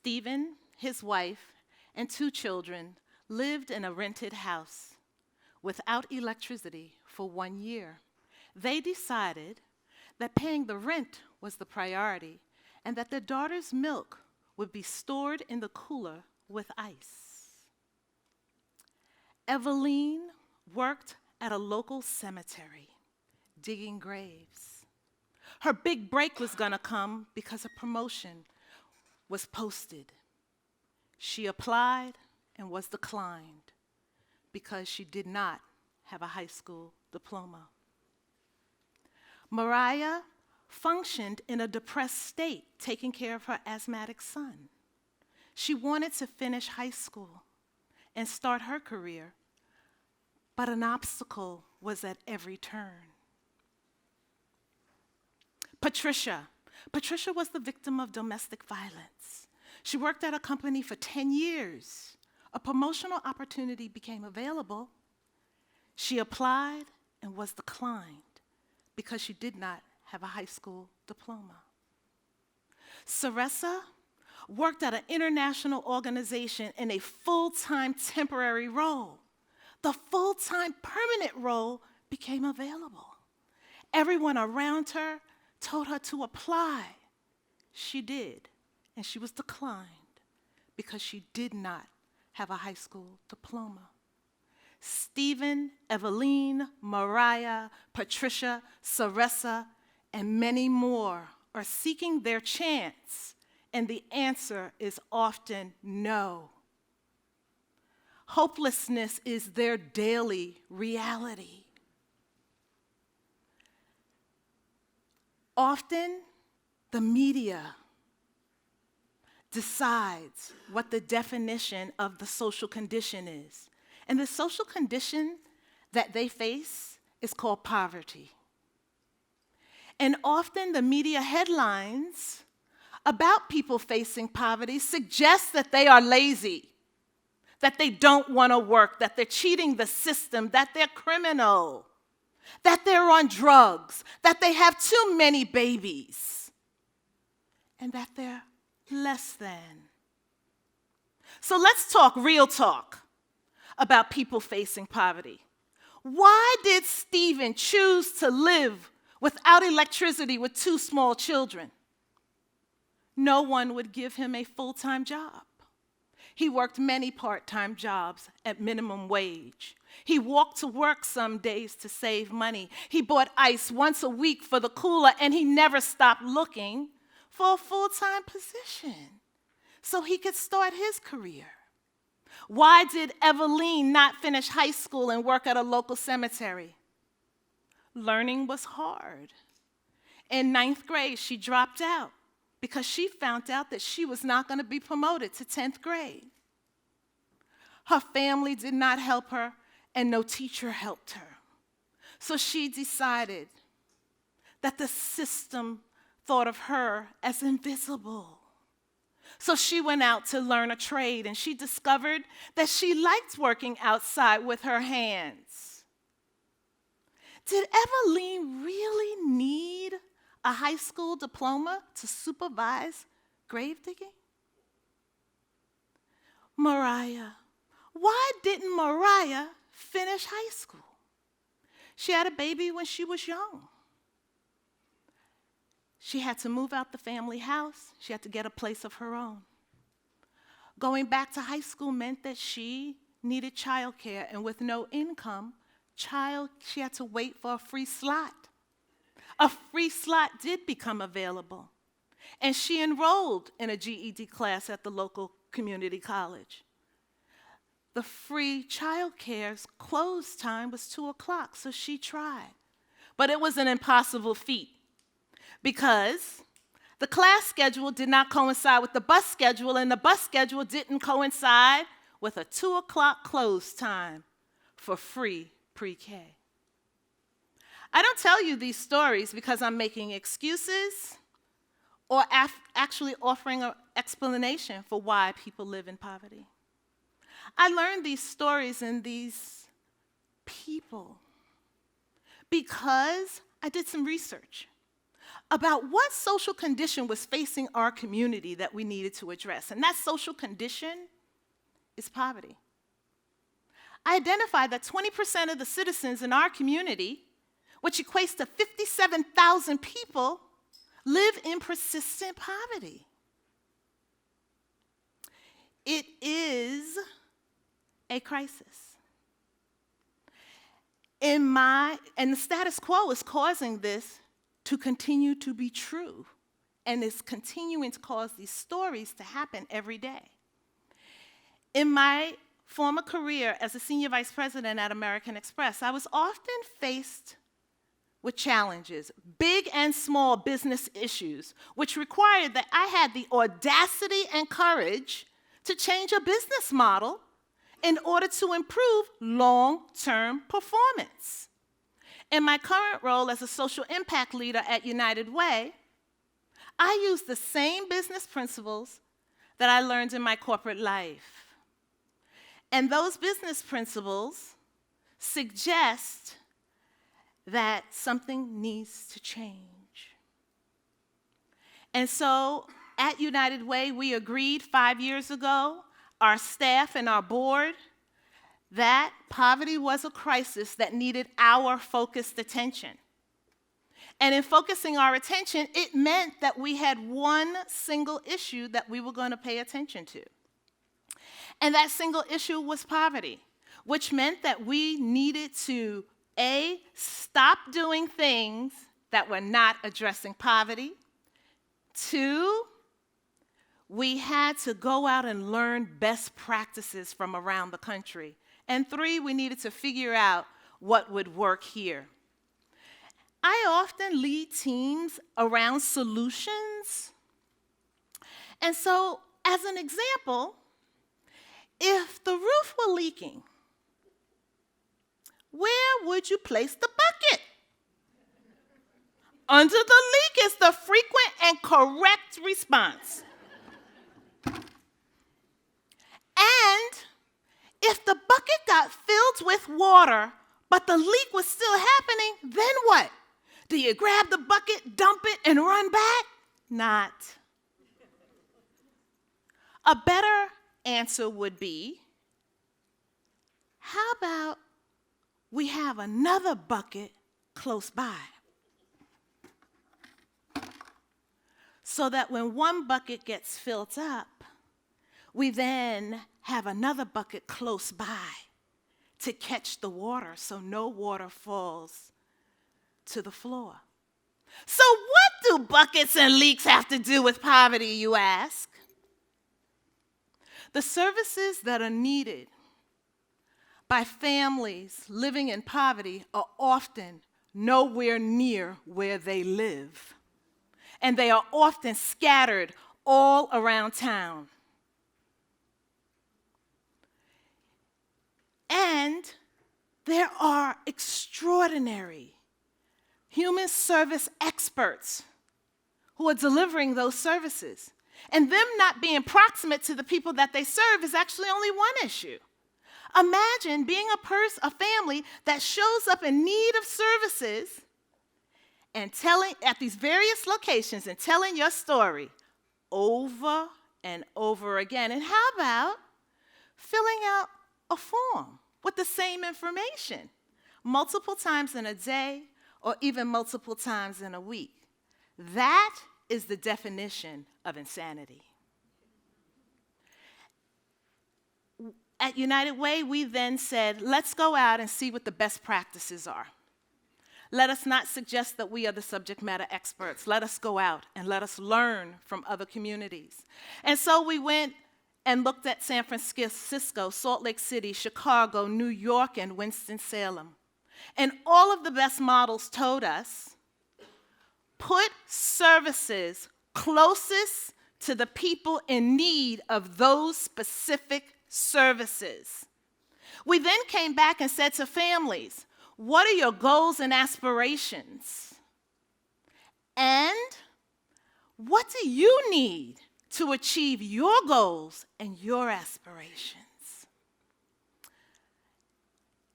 Stephen, his wife, and 2 children lived in a rented house without electricity for 1 year. They decided that paying the rent was the priority and that their daughter's milk would be stored in the cooler with ice. Eveline worked at a local cemetery, digging graves. Her big break was gonna come because a promotion was posted. She applied and was declined because she did not have a high school diploma. Mariah functioned in a depressed state, taking care of her asthmatic son. She wanted to finish high school and start her career, but an obstacle was at every turn. Patricia was the victim of domestic violence. She worked at a company for 10 years. A promotional opportunity became available. She applied and was declined because she did not have a high school diploma. Saressa worked at an international organization in a full-time temporary role. The full-time permanent role became available. Everyone around her told her to apply. She did, and she was declined because she did not have a high school diploma. Stephen, Eveline, Mariah, Patricia, Saressa, and many more are seeking their chance, and the answer is often no. Hopelessness is their daily reality. Often, the media decides what the definition of the social condition is. And the social condition that they face is called poverty. And often the media headlines about people facing poverty suggest that they are lazy, that they don't want to work, that they're cheating the system, that they're criminal, that they're on drugs, that they have too many babies, and that they're less than. So let's talk real talk about people facing poverty. Why did Stephen choose to live without electricity with 2 small children? No one would give him a full-time job. He worked many part-time jobs at minimum wage. He walked to work some days to save money. He bought ice once a week for the cooler, and he never stopped looking for a full-time position so he could start his career. Why did Eveline not finish high school and work at a local cemetery? Learning was hard. In 9th grade, she dropped out because she found out that she was not going to be promoted to 10th grade. Her family did not help her, and no teacher helped her. So she decided that the system thought of her as invisible. So she went out to learn a trade, and she discovered that she liked working outside with her hands. Did Eveline really need a high school diploma to supervise grave digging? Mariah. Why didn't Mariah finish high school? She had a baby when she was young. She had to move out the family house. She had to get a place of her own. Going back to high school meant that she needed childcare, and with no income, she had to wait for a free slot. A free slot did become available, and she enrolled in a GED class at the local community college. The free childcare's close time was 2 o'clock, so she tried. But it was an impossible feat because the class schedule did not coincide with the bus schedule, and the bus schedule didn't coincide with a 2 o'clock close time for free pre-K. I don't tell you these stories because I'm making excuses or actually offering an explanation for why people live in poverty. I learned these stories and these people because I did some research. about what social condition was facing our community that we needed to address. And that social condition is poverty. I identified that 20% of the citizens in our community, which equates to 57,000 people, live in persistent poverty. It is a crisis. And the status quo is causing this to continue to be true, and is continuing to cause these stories to happen every day. In my former career as a senior vice president at American Express, I was often faced with challenges, big and small business issues, which required that I had the audacity and courage to change a business model in order to improve long-term performance. In my current role as a social impact leader at United Way, I use the same business principles that I learned in my corporate life. And those business principles suggest that something needs to change. And so at United Way, we agreed 5 years ago, our staff and our board, that poverty was a crisis that needed our focused attention. And in focusing our attention, it meant that we had one single issue that we were going to pay attention to. And that single issue was poverty, which meant that we needed to, A, stop doing things that were not addressing poverty. 2, we had to go out and learn best practices from around the country. And 3, we needed to figure out what would work here. I often lead teams around solutions. And so, as an example, if the roof were leaking, where would you place the bucket? Under the leak is the frequent and correct response. And if the bucket got filled with water, but the leak was still happening, then what? Do you grab the bucket, dump it, and run back? Not. A better answer would be, how about we have another bucket close by? So that when one bucket gets filled up, we then have another bucket close by to catch the water so no water falls to the floor. So what do buckets and leaks have to do with poverty, you ask? The services that are needed by families living in poverty are often nowhere near where they live. And they are often scattered all around town. And there are extraordinary human service experts who are delivering those services. And them not being proximate to the people that they serve is actually only one issue. Imagine being a family that shows up in need of services and telling at these various locations and telling your story over and over again. And how about filling out a form with the same information multiple times in a day or even multiple times in a week? That is the definition of insanity. At United Way, we then said, let's go out and see what the best practices are. Let us not suggest that we are the subject matter experts. Let us go out and let us learn from other communities. And so we went and looked at San Francisco, Salt Lake City, Chicago, New York, and Winston-Salem. And all of the best models told us, put services closest to the people in need of those specific services. We then came back and said to families, what are your goals and aspirations? And what do you need to achieve your goals and your aspirations?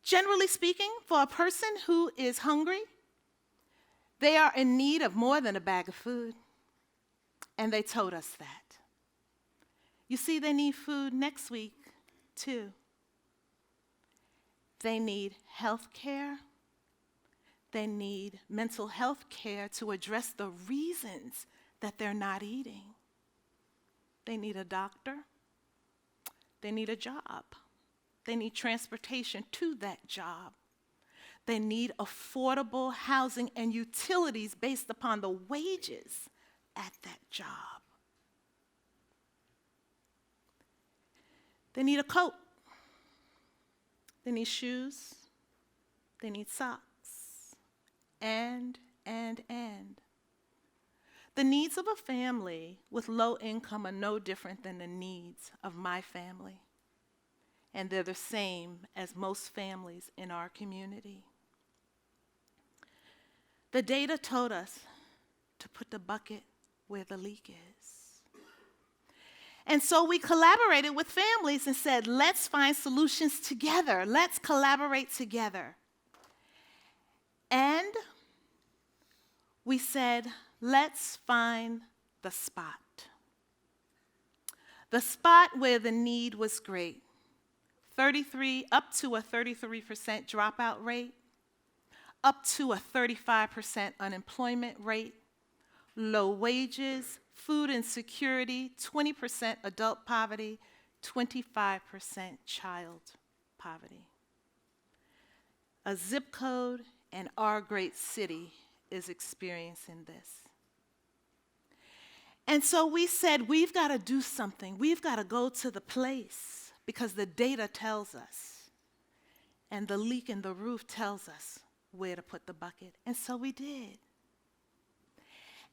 Generally speaking, for a person who is hungry, They are in need of more than a bag of food, and they told us that. You see, they need food next week, too. They need health care. They need mental health care to address the reasons that they're not eating. They need a doctor. They need a job. They need transportation to that job. They need affordable housing and utilities based upon the wages at that job. They need a coat. They need shoes. They need socks. And. The needs of a family with low income are no different than the needs of my family. And they're the same as most families in our community. The data told us to put the bucket where the leak is. And so we collaborated with families and said, let's find solutions together. Let's collaborate together. And we said, let's find the spot. The spot where the need was great. Up to a 33% dropout rate, up to a 35% unemployment rate, low wages, food insecurity, 20% adult poverty, 25% child poverty. A zip code and our great city is experiencing this. And so we said, we've got to do something. We've got to go to the place because the data tells us, and the leak in the roof tells us where to put the bucket. And so we did.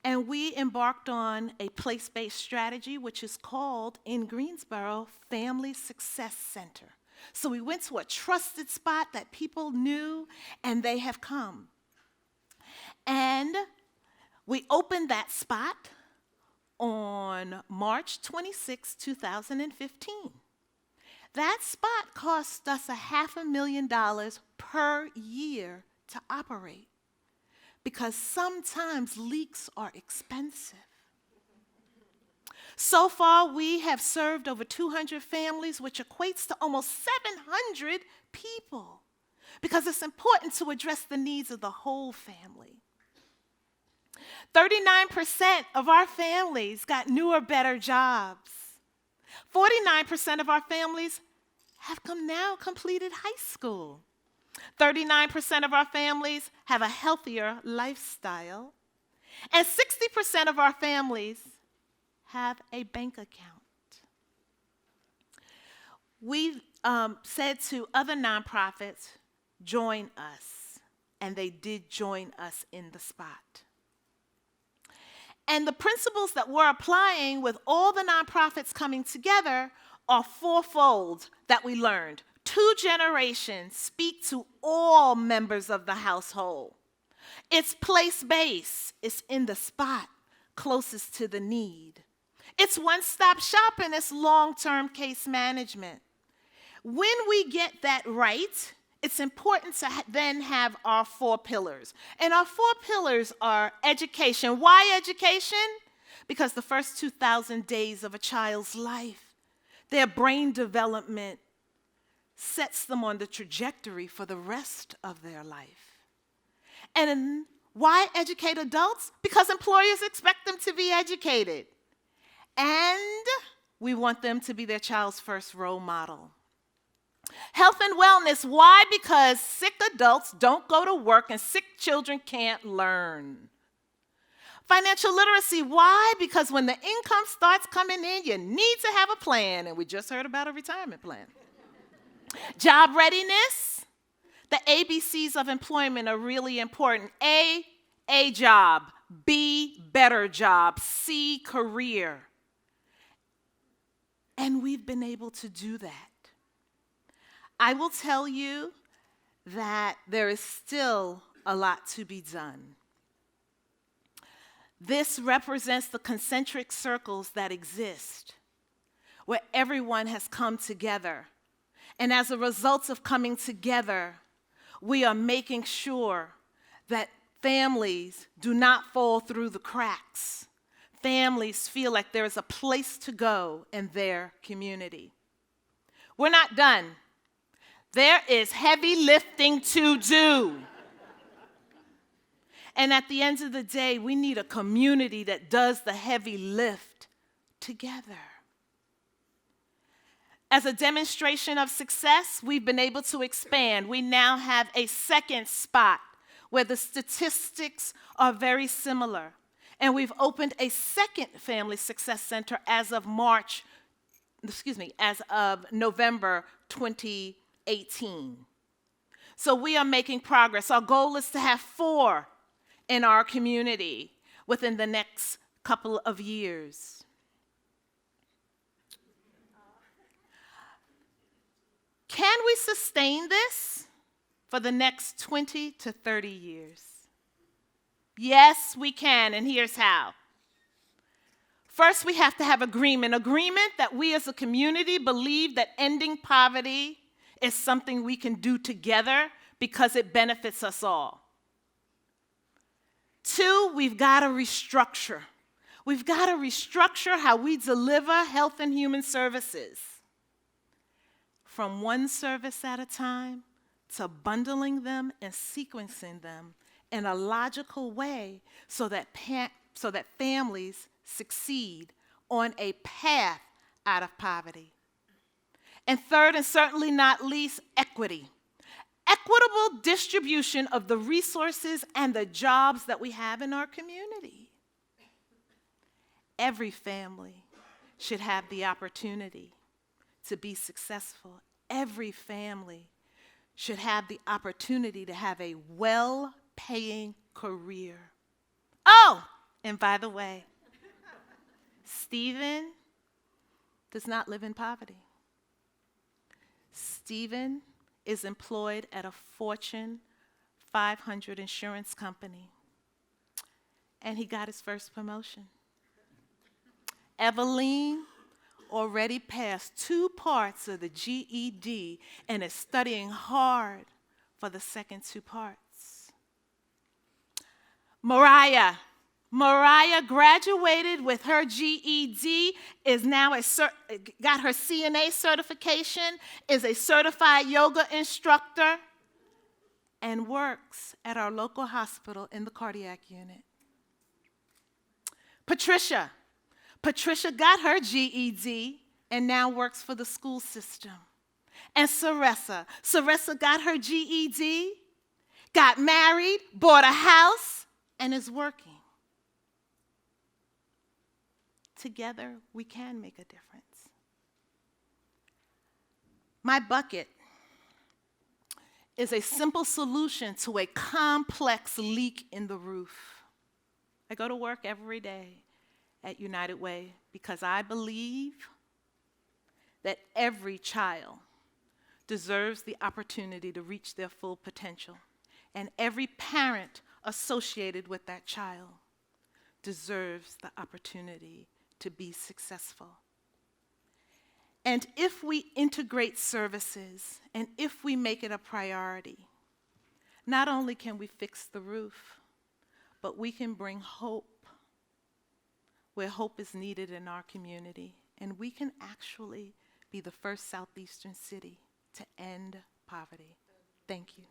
And we embarked on a place-based strategy, which is called, in Greensboro, Family Success Center. So we went to a trusted spot that people knew, and they have come. And we opened that spot on March 26, 2015. That spot cost us $500,000 per year to operate because sometimes leaks are expensive. So far, we have served over 200 families, which equates to almost 700 people because it's important to address the needs of the whole family. 39% of our families got new or better jobs. 49% of our families have now completed high school. 39% of our families have a healthier lifestyle. And 60% of our families have a bank account. We said to other nonprofits, join us. And they did join us in the spot. And the principles that we're applying with all the nonprofits coming together are fourfold that we learned. 2 generations speak to all members of the household. It's place-based. It's in the spot closest to the need. It's one-stop shopping. It's long-term case management. When we get that right, it's important to then have our 4 pillars. And our 4 pillars are education. Why education? Because the first 2,000 days of a child's life, their brain development sets them on the trajectory for the rest of their life. And why educate adults? Because employers expect them to be educated. And we want them to be their child's first role model. Health and wellness, why? Because sick adults don't go to work and sick children can't learn. Financial literacy, why? Because when the income starts coming in, you need to have a plan, and we just heard about a retirement plan. Job readiness, the ABCs of employment are really important. A job. B, better job. C, career. And we've been able to do that. I will tell you that there is still a lot to be done. This represents the concentric circles that exist, where everyone has come together. And as a result of coming together, we are making sure that Families do not fall through the cracks. Families feel like there is a place to go in their community. We're not done. There is heavy lifting to do. And at the end of the day, we need a community that does the heavy lift together. As a demonstration of success, we've been able to expand. We now have a second spot where the statistics are very similar. And we've opened a second Family Success Center as of November 2018. So we are making progress. Our goal is to have 4 in our community within the next couple of years. Can we sustain this for the next 20 to 30 years? Yes, we can, and here's how. First, we have to have agreement that we as a community believe that ending poverty is something we can do together because it benefits us all. 2, we've got to restructure. We've got to restructure how we deliver health and human services. From one service at a time to bundling them and sequencing them in a logical way so that families succeed on a path out of poverty. And third, and certainly not least, equity. Equitable distribution of the resources and the jobs that we have in our community. Every family should have the opportunity to be successful. Every family should have the opportunity to have a well-paying career. Oh, and by the way, Stephen does not live in poverty. Stephen is employed at a Fortune 500 insurance company, and he got his first promotion. Eveline already passed 2 parts of the GED and is studying hard for the second 2 parts. Mariah graduated with her GED, is now got her CNA certification, is a certified yoga instructor, and works at our local hospital in the cardiac unit. Patricia got her GED and now works for the school system. And Saressa got her GED, got married, bought a house, and is working. Together, we can make a difference. My bucket is a simple solution to a complex leak in the roof. I go to work every day at United Way because I believe that every child deserves the opportunity to reach their full potential, and every parent associated with that child deserves the opportunity to be successful. And if we integrate services and if we make it a priority, not only can we fix the roof, but we can bring hope where hope is needed in our community, and we can actually be the first southeastern city to end poverty. Thank you.